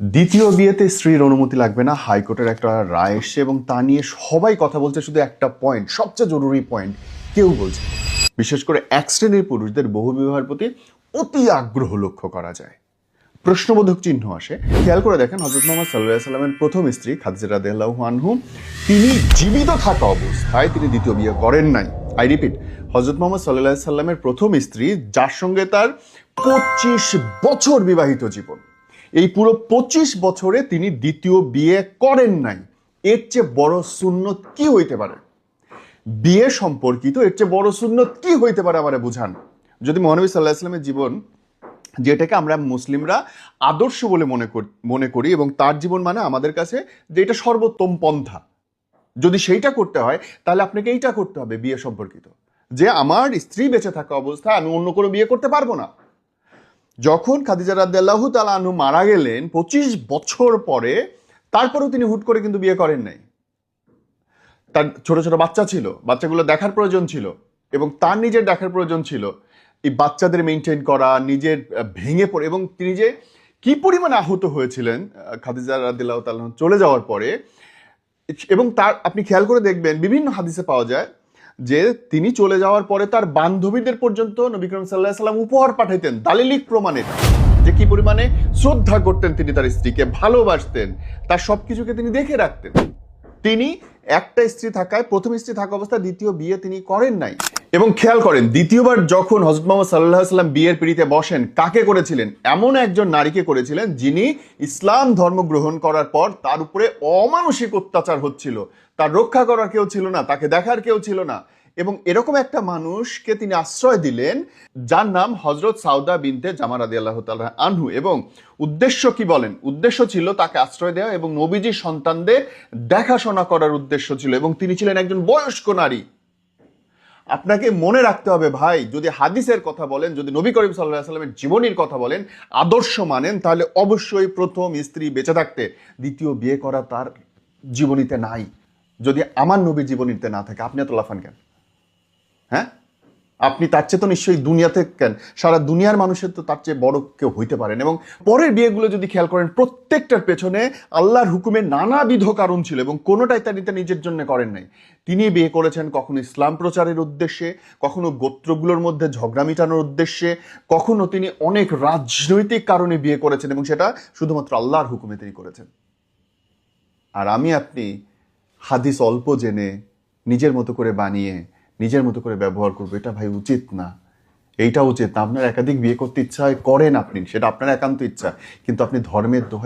দ্বিতীয় বিয়েতে স্ত্রীর অনুমতি লাগবে না, হাইকোর্টের একটা রায় এসছে এবং তা নিয়ে সবাই কথা বলছে। শুধু একটা পয়েন্ট, সবচেয়ে জরুরি পয়েন্ট কেউ বলছে, বিশেষ করে এক শ্রেণীর পুরুষদের বহুবিবাহের প্রতি অতি আগ্রহ লক্ষ্য করা যায়। প্রশ্নবোধক চিহ্ন আসে। খেয়াল করে দেখেন, হযরত মুহাম্মদ সাল্লাল্লাহু আলাইহি সাল্লামের প্রথম স্ত্রী খাদিজা রাদিয়াল্লাহু আনহু, তিনি জীবিত থাকা অবস্থায় তিনি দ্বিতীয় বিয়ে করেন নাই। আই রিপিট, হযরত মুহাম্মদ সাল্লাল্লাহু আলাইহি সাল্লামের প্রথম স্ত্রী, যার সঙ্গে তার 25 বছর বিবাহিত জীবন, এই পুরো 25 বছরে তিনি দ্বিতীয় বিয়ে করেন নাই। এর চেয়ে বড় সুন্নত কি হইতে পারে? বিয়ে সম্পর্কিত এর চেয়ে বড় সুন্নত কি হইতে পারে আমারে বুঝান। যদি মহানবী সাল্লাল্লাহু আলাইহি সাল্লামের জীবন, যেটাকে আমরা মুসলিমরা আদর্শ বলে মনে করি এবং তার জীবন মানে আমাদের কাছে যে এটা সর্বোত্তম পন্থা, যদি সেইটা করতে হয় তাহলে আপনাকে এইটা করতে হবে বিয়ে সম্পর্কিত, যে আমার স্ত্রী বেঁচে থাকা অবস্থায় আমি অন্য কোনো বিয়ে করতে পারবো না। যখন খাদিজা রাদিয়াল্লাহু তাআলা আনহু মারা গেলেন 25 বছর পরে, তারপরেও তিনি হুট করে কিন্তু বিয়ে করেন নাই। তার ছোট ছোট বাচ্চা ছিল, বাচ্চাগুলো দেখার প্রয়োজন ছিল এবং তার নিজের দেখার প্রয়োজন ছিল। এই বাচ্চাদের মেনটেন করা, নিজের ভেঙে পড়ে, এবং তিনি যে কি পরিমাণে আহত হয়েছিলেন খাদিজা রাদিয়াল্লাহু তাআলা চলে যাওয়ার পরে। এবং তার আপনি খেয়াল করে দেখবেন বিভিন্ন হাদিসে পাওয়া যায় যে তিনি চলে যাওয়ার পরে তার বান্ধবীদের পর্যন্ত নবী করিম সাল্লাল্লাহু আলাইহি সাল্লাম উপহার পাঠাইতেন, দালিলিক প্রমাণের যে কি পরিমাণে শ্রদ্ধা করতেন তিনি তার স্ত্রীকে, ভালোবাসতেন, তার সবকিছুকে তিনি দেখে রাখতেন। তিনি একটা স্ত্রী থাকায়, প্রথম স্ত্রী থাকা অবস্থায় দ্বিতীয় বিয়ে তিনি করেন নাই। এবং খেয়াল করেন, দ্বিতীয়বার যখন হযরত মুহাম্মদ সাল্লাল্লাহু আলাইহি সাল্লাম বিয়ের পিঁড়িতে বসেন, কাকে করেছিলেন? এমন একজন নারীকে করেছিলেন যিনি ইসলাম ধর্ম গ্রহণ করার পর তার উপরে অমানসিক অত্যাচার হচ্ছিল, তার রক্ষা করার কেউ ছিল না, তাকে দেখার কেউ ছিল না। এবং এরকম একটা মানুষকে তিনি আশ্রয় দিলেন, যার নাম হযরত সাউদা বিনতে জামা রাদিয়াল্লাহু তাআলা আনহু। এবং উদ্দেশ্য কি বলেন? উদ্দেশ্য ছিল তাকে আশ্রয় দেওয়া এবং নবীজির সন্তানদের দেখাশোনা করার উদ্দেশ্য ছিল, এবং তিনি ছিলেন একজন বয়স্ক নারী। আপনাকে মনে রাখতে হবে ভাই, যদি হাদিসের কথা বলেন, যদি নবী করিম সাল্লাল্লাহু আলাইহি সাল্লামের জীবনীর কথা বলেন, আদর্শ মানেন, তাহলে অবশ্যই প্রথম স্ত্রী বেঁচে থাকতে দ্বিতীয় বিয়ে করা তার জীবনীতে নাই। যদি আমার নবীর জীবনীতে না থাকে, আপনি এত লাফান কেন? হ্যাঁ, আপনি তার চেয়ে তো নিশ্চয়ই দুনিয়াতে কেন, সারা দুনিয়ার মানুষের তো তার চেয়ে বড় কেউ হইতে পারেন। এবং পরের বিয়েগুলো যদি খেয়াল করেন, প্রত্যেকটার পেছনে আল্লাহর হুকুমে নানাবিধ কারণ ছিল এবং কোনোটাই তিনি নিজের জন্য করেন নাই। তিনি বিয়ে করেছেন কখনো ইসলাম প্রচারের উদ্দেশ্যে, কখনো গোত্রগুলোর মধ্যে ঝগড়া মিটানোর উদ্দেশ্যে, কখনো তিনি অনেক রাজনৈতিক কারণে বিয়ে করেছেন এবং সেটা শুধুমাত্র আল্লাহর হুকুমে তিনি করেছেন। আর আমি আপনি হাদিস অল্প জেনে নিজের মতো করে বানিয়ে নিজের মতো করে ব্যবহার করবো, এটা ভাই উচিত না। এইটা উচিত না। আপনার একাধিক বিয়ে করতে ইচ্ছা হয়, করেন আপনি, সেটা আপনার একান্ত ইচ্ছা, কিন্তু আপনি ধর্মের দোহাই